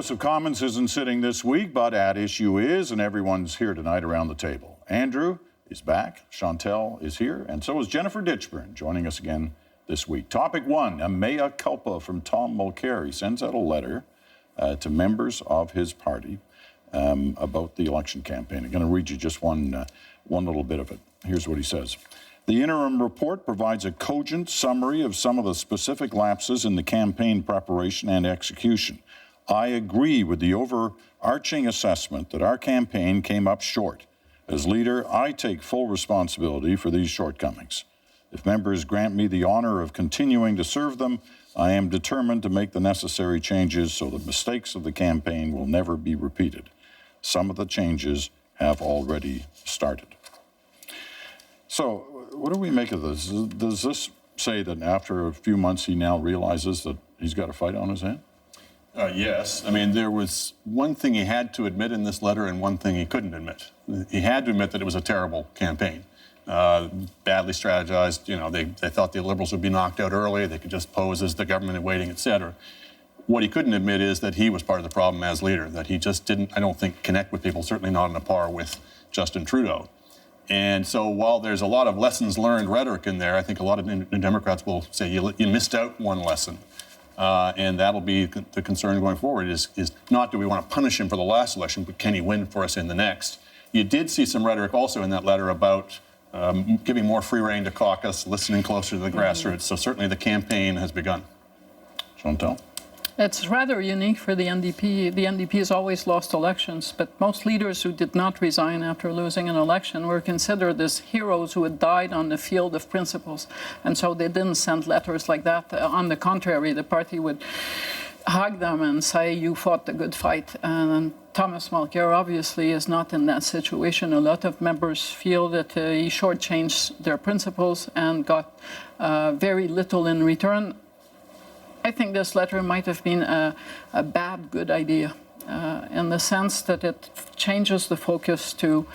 House of Commons isn't sitting this week, but at issue is, and everyone's here tonight around the table. Andrew is back, Chantal is here, and so is Jennifer Ditchburn, joining us again this week. Topic one, a mea culpa from Tom Mulcair. He sends out a letter to members of his party about the election campaign. I'm going to read you just one little bit of it. Here's what he says. The interim report provides a cogent summary of some of the specific lapses in the campaign preparation and execution. I agree with the overarching assessment that our campaign came up short. As leader, I take full responsibility for these shortcomings. If members grant me the honor of continuing to serve them, I am determined to make the necessary changes so the mistakes of the campaign will never be repeated. Some of the changes have already started. So, what do we make of this? Does this say that after a few months he now realizes that he's got a fight on his hands? Yes. I mean, there was one thing he had to admit in this letter and one thing he couldn't admit. He had to admit that it was a terrible campaign. Badly strategized. You know, they thought the Liberals would be knocked out early. They could just pose as the government in waiting, et cetera. What he couldn't admit is that he was part of the problem as leader, that he just didn't, I don't think, connect with people, certainly not on a par with Justin Trudeau. And so while there's a lot of lessons learned rhetoric in there, I think a lot of Democrats will say you missed out one lesson. And that'll be the concern going forward is not do we want to punish him for the last election, but can he win for us in the next? You did see some rhetoric also in that letter about giving more free rein to caucus, listening closer to the grassroots. So certainly the campaign has begun. Chantal? It's rather unique for the NDP. The NDP has always lost elections, but most leaders who did not resign after losing an election were considered as heroes who had died on the field of principles. And so they didn't send letters like that. On the contrary, the party would hug them and say, you fought the good fight. And Thomas Mulcair obviously is not in that situation. A lot of members feel that he shortchanged their principles and got very little in return. I think this letter might have been a bad, good idea in the sense that it changes the focus to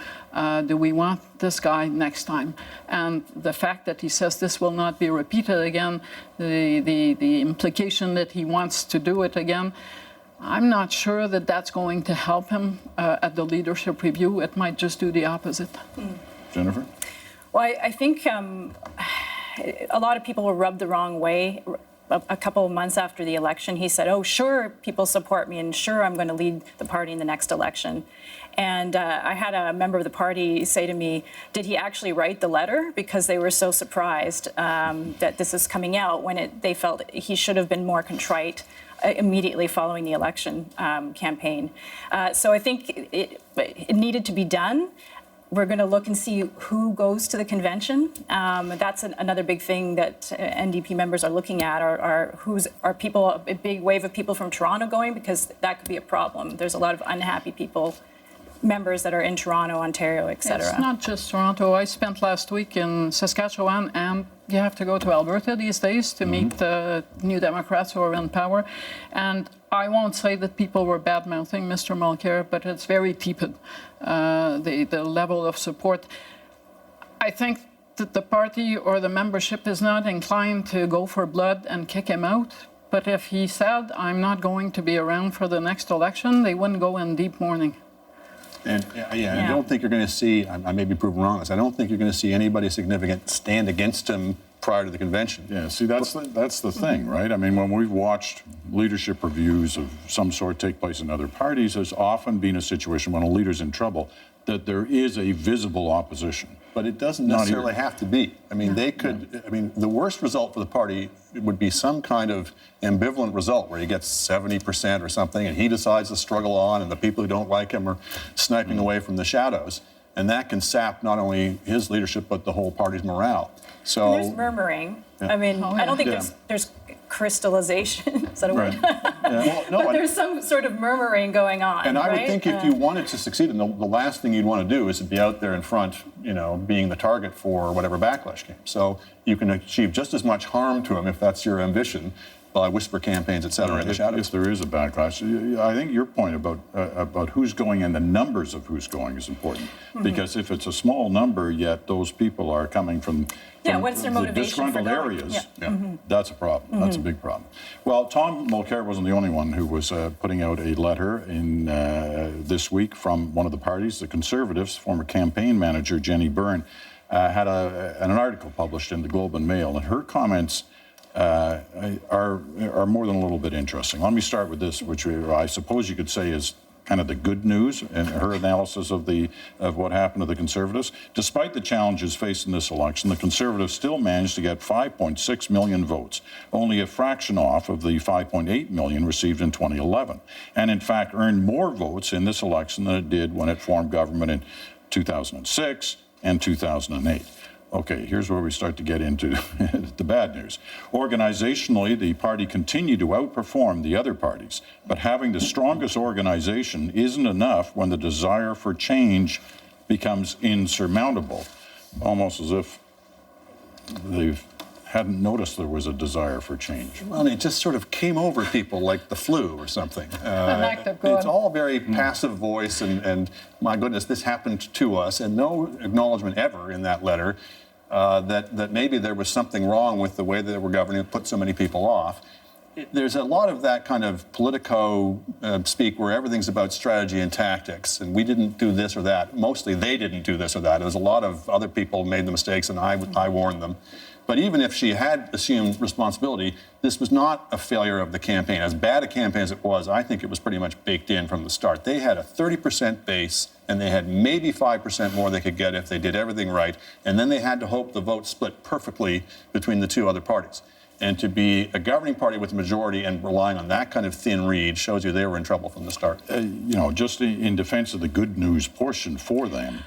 do we want this guy next time? And the fact that he says this will not be repeated again, the implication that he wants to do it again, I'm not sure that that's going to help him at the leadership review. It might just do the opposite. Jennifer? Well, I think a lot of people were rubbed the wrong way. A couple of months after the election, he said, oh, sure, people support me, and sure, I'm going to lead the party in the next election. And I had a member of the party say to me, did he actually write the letter? Because they were so surprised that this is coming out when they felt he should have been more contrite immediately following the election campaign. So I think it needed to be done. We're going to look and see who goes to the convention. That's another big thing that NDP members are looking at. Are people, a big wave of people from Toronto going? Because that could be a problem. There's a lot of unhappy people, members that are in Toronto, Ontario, et cetera. It's not just Toronto. I spent last week in Saskatchewan, and you have to go to Alberta these days to meet the New Democrats who are in power. And I won't say that people were bad-mouthing Mr. Mulcair, but it's very tepid, the level of support. I think that the party or the membership is not inclined to go for blood and kick him out. But if he said, I'm not going to be around for the next election, they wouldn't go in deep mourning. And I don't think you're going to see, I may be proven wrong, I don't think you're going to see anybody significant stand against him prior to the convention. Yeah, see, that's the thing, right? I mean, when we've watched leadership reviews of some sort take place in other parties, there's often been a situation when a leader's in trouble that there is a visible opposition. But it doesn't necessarily have to be. I mean, they could, I mean, the worst result for the party would be some kind of ambivalent result where he gets 70% or something and he decides to struggle on and the people who don't like him are sniping away from the shadows. And that can sap not only his leadership, but the whole party's morale. So and there's murmuring. Yeah. I mean, I don't think there's crystallization. Is that a word? Well, no, but there's some sort of murmuring going on. And I would think if you wanted to succeed, and the last thing you'd want to do is to be out there in front, you know, being the target for whatever backlash came. So you can achieve just as much harm to him if that's your ambition, by whisper campaigns, et cetera, in the shadows. If there is a backlash, I think your point about who's going and the numbers of who's going is important. Because if it's a small number, yet those people are coming from what's their motivation disgruntled for going? areas, that's a problem. That's a big problem. Well, Tom Mulcair wasn't the only one who was putting out a letter in this week from one of the parties, the Conservatives. Former campaign manager Jenny Byrne had an article published in the Globe and Mail, and her comments are more than a little bit interesting. Let me start with this, which I suppose you could say is kind of the good news in her analysis of what happened to the Conservatives. Despite the challenges faced in this election, the Conservatives still managed to get 5.6 million votes, only a fraction off of the 5.8 million received in 2011, and in fact earned more votes in this election than it did when it formed government in 2006 and 2008. Okay, here's where we start to get into the bad news. Organizationally, the party continued to outperform the other parties, but having the strongest organization isn't enough when the desire for change becomes insurmountable, almost as if they hadn't noticed there was a desire for change. Well, it just sort of came over people like the flu or something. An act of God. It's all very passive voice, and my goodness, this happened to us, and no acknowledgement ever in that letter that maybe there was something wrong with the way that they were governing that put so many people off. There's a lot of that kind of politico speak where everything's about strategy and tactics, and we didn't do this or that. Mostly they didn't do this or that. It was a lot of other people made the mistakes, and I warned them. But even if she had assumed responsibility, this was not a failure of the campaign. As bad a campaign as it was, I think it was pretty much baked in from the start. They had a 30% base, and they had maybe 5% more they could get if they did everything right, and then they had to hope the vote split perfectly between the two other parties. And to be a governing party with a majority and relying on that kind of thin reed shows you they were in trouble from the start. Just in defense of the good news portion for them,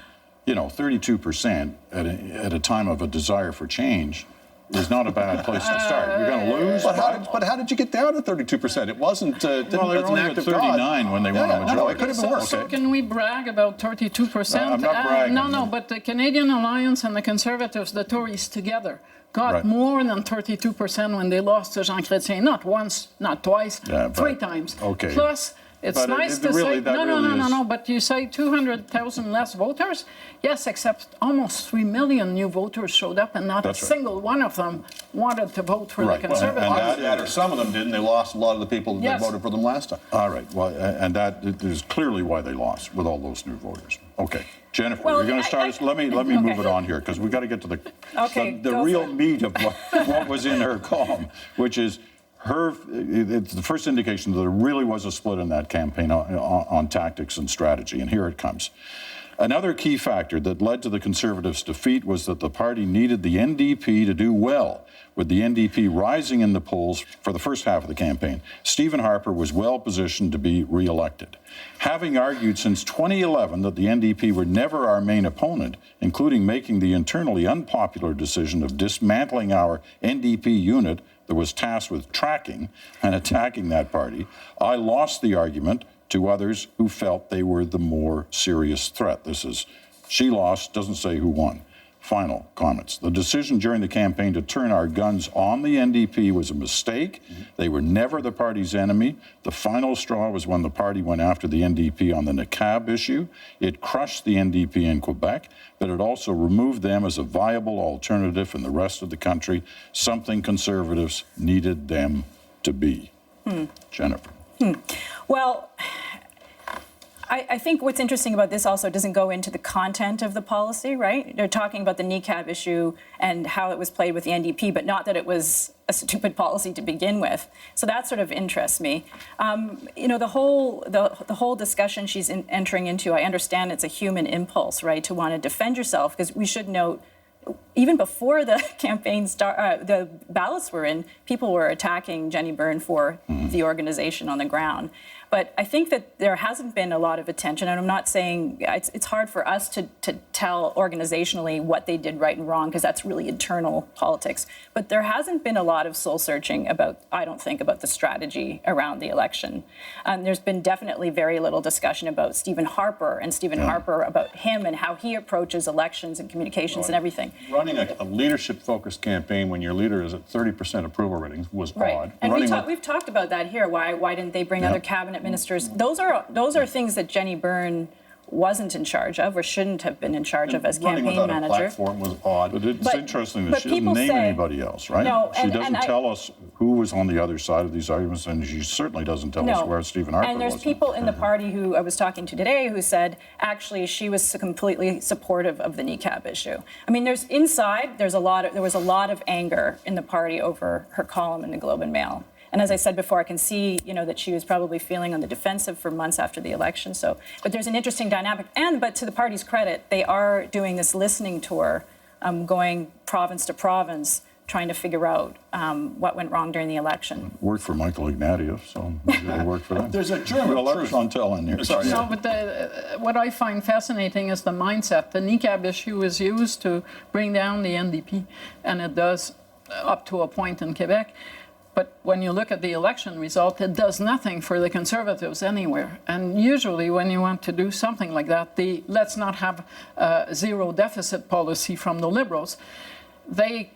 32% at a time of a desire for change is not a bad place to start. You're going to lose. But how did you get down to 32%? It wasn't. Well, they were only at 39 when they won a majority. No, it could have been worse. So can we brag about 32%? I'm not bragging. No, but the Canadian Alliance and the Conservatives, the Tories together, got more than 32% when they lost to Jean Chrétien. Not once, not twice, 3 times. Okay. Plus, it's nice to say, no, but you say 200,000 less voters? Yes, except almost 3 million new voters showed up, and not a single one of them wanted to vote for the Conservatives. Or some of them didn't. They lost a lot of the people that voted for them last time. All right. Well, and that is clearly why they lost with all those new voters. Okay. Jennifer, Well, you're going to start us. Let me move it on here because we've got to get to the real meat of what was in her column, which is it's the first indication that there really was a split in that campaign on tactics and strategy, and here it comes. Another key factor that led to the Conservatives' defeat was that the party needed the NDP to do well. With the NDP rising in the polls for the first half of the campaign, Stephen Harper was well positioned to be re-elected. Having argued since 2011 that the NDP were never our main opponent, including making the internally unpopular decision of dismantling our NDP unit that was tasked with tracking and attacking that party, I lost the argument to others who felt they were the more serious threat. She lost, doesn't say who won. Final comments. The decision during the campaign to turn our guns on the NDP was a mistake. They were never the party's enemy. The final straw was when the party went after the NDP on the niqab issue. It crushed the NDP in Quebec, but it also removed them as a viable alternative in the rest of the country, something Conservatives needed them to be. Jennifer. Well, I think what's interesting about this also doesn't go into the content of the policy, right? They're talking about the niqab issue and how it was played with the NDP, but not that it was a stupid policy to begin with. So that sort of interests me. The whole discussion she's entering into, I understand it's a human impulse, right, to want to defend yourself, because we should note, even before the the ballots were in, people were attacking Jenny Byrne for the organization on the ground. But I think that there hasn't been a lot of attention, and I'm not saying it's hard for us to tell organizationally what they did right and wrong, because that's really internal politics. But there hasn't been a lot of soul searching about the strategy around the election. There's been definitely very little discussion about Stephen Harper and about him and how he approaches elections and communications and everything. running a leadership-focused campaign when your leader is at 30% approval ratings was odd. And Running we've talked about that here. Why didn't they bring other cabinet ministers? Those are things that Jenny Byrne wasn't in charge of or shouldn't have been in charge of as campaign running without manager. a platform was odd. But it's interesting that she doesn't people name say- anybody else, right? No, she and doesn't tell us who was on the other side of these arguments, and she certainly doesn't tell us where Stephen Harper was. And there's people in the party who I was talking to today who said actually she was completely supportive of the niqab issue. I mean, there was a lot of anger in the party over her column in the Globe and Mail. And as I said before, I can see, that she was probably feeling on the defensive for months after the election. So, but there's an interesting dynamic. But to the party's credit, they are doing this listening tour, going province to province, trying to figure out what went wrong during the election. Worked for Michael Ignatieff, so maybe it'll work for them. There's a German We'll let truth. Chantal in here. Sorry. No, but what I find fascinating is the mindset. The niqab issue is used to bring down the NDP, and it does up to a point in Quebec. But when you look at the election result, it does nothing for the Conservatives anywhere. And usually when you want to do something like that, let's not have a zero deficit policy from the Liberals, they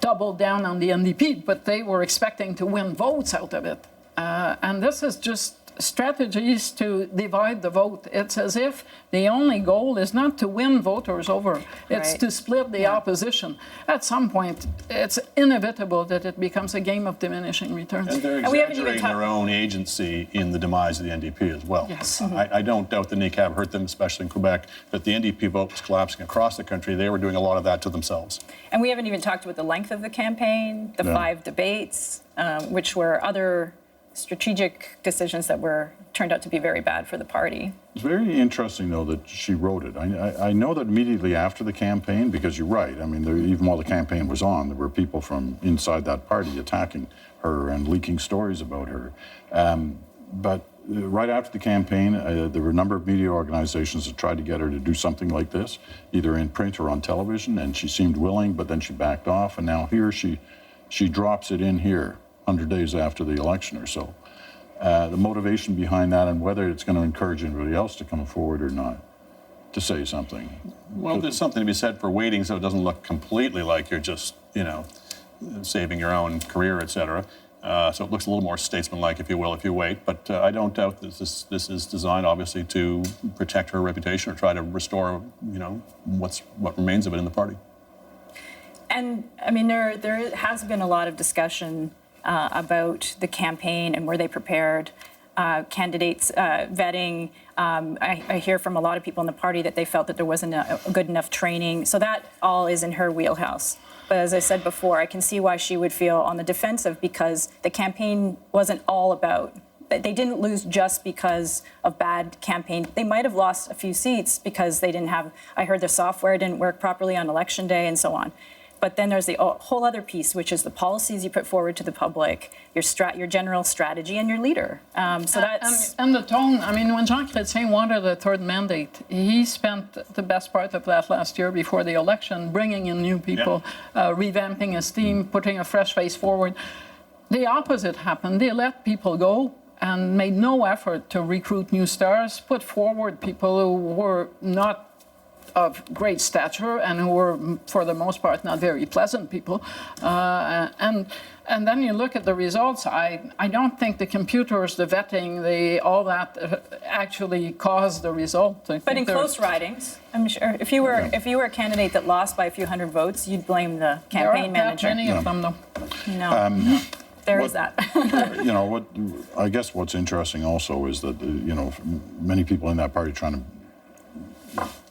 doubled down on the NDP, but they were expecting to win votes out of it. And this is just strategies to divide the vote. It's as if the only goal is not to win voters over, it's Right. to split the opposition. At some point, it's inevitable that it becomes a game of diminishing returns. And they're And we haven't even exaggerating their own agency in the demise of the NDP as well. Yes. I don't doubt the niqab hurt them, especially in Quebec, but the NDP vote was collapsing across the country. They were doing a lot of that to themselves. And we haven't even talked about the length of the campaign, the 5 debates, which were other strategic decisions that turned out to be very bad for the party. It's very interesting, though, that she wrote it. I know that immediately after the campaign, because you're right, I mean, even while the campaign was on, there were people from inside that party attacking her and leaking stories about her. But right after the campaign, there were a number of media organizations that tried to get her to do something like this, either in print or on television, and she seemed willing, but then she backed off, and now here she drops it in here 100 days after the election or so. The motivation behind that and whether it's going to encourage anybody else to come forward or not to say something. Well, there's something to be said for waiting so it doesn't look completely like you're just, saving your own career, et cetera. So it looks a little more statesmanlike, if you will, if you wait. But I don't doubt that this is designed, obviously, to protect her reputation or try to restore, what remains of it in the party. And I mean, there has been a lot of discussion about the campaign and were they prepared, candidates vetting. I hear from a lot of people in the party that they felt that there wasn't a good enough training. So that all is in her wheelhouse. But as I said before, I can see why she would feel on the defensive because the campaign wasn't all about. They didn't lose just because of bad campaign. They might have lost a few seats because they didn't have. I heard the software didn't work properly on election day and so on. But then there's the whole other piece, which is the policies you put forward to the public, your general strategy, and your leader. So that's... And the tone, I mean, when Jean Chrétien wanted the third mandate, he spent the best part of that last year before the election, bringing in new people, revamping his team, putting a fresh face forward. The opposite happened. They let people go and made no effort to recruit new stars, put forward people who were not of great stature and who were, for the most part, not very pleasant people. And then you look at the results. I don't think the computers, the vetting, all that actually caused the result. But in close ridings, I'm sure if you were a candidate that lost by a few hundred votes, you'd blame the campaign manager. There aren't that many of them, though. No. There is that. I guess what's interesting also is that many people in that party trying to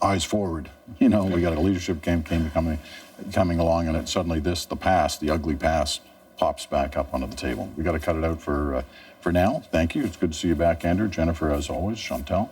eyes forward. We got a leadership campaign coming along, and suddenly the ugly past, pops back up onto the table. We got to cut it out for now. Thank you. It's good to see you back, Andrew. Jennifer, as always. Chantal.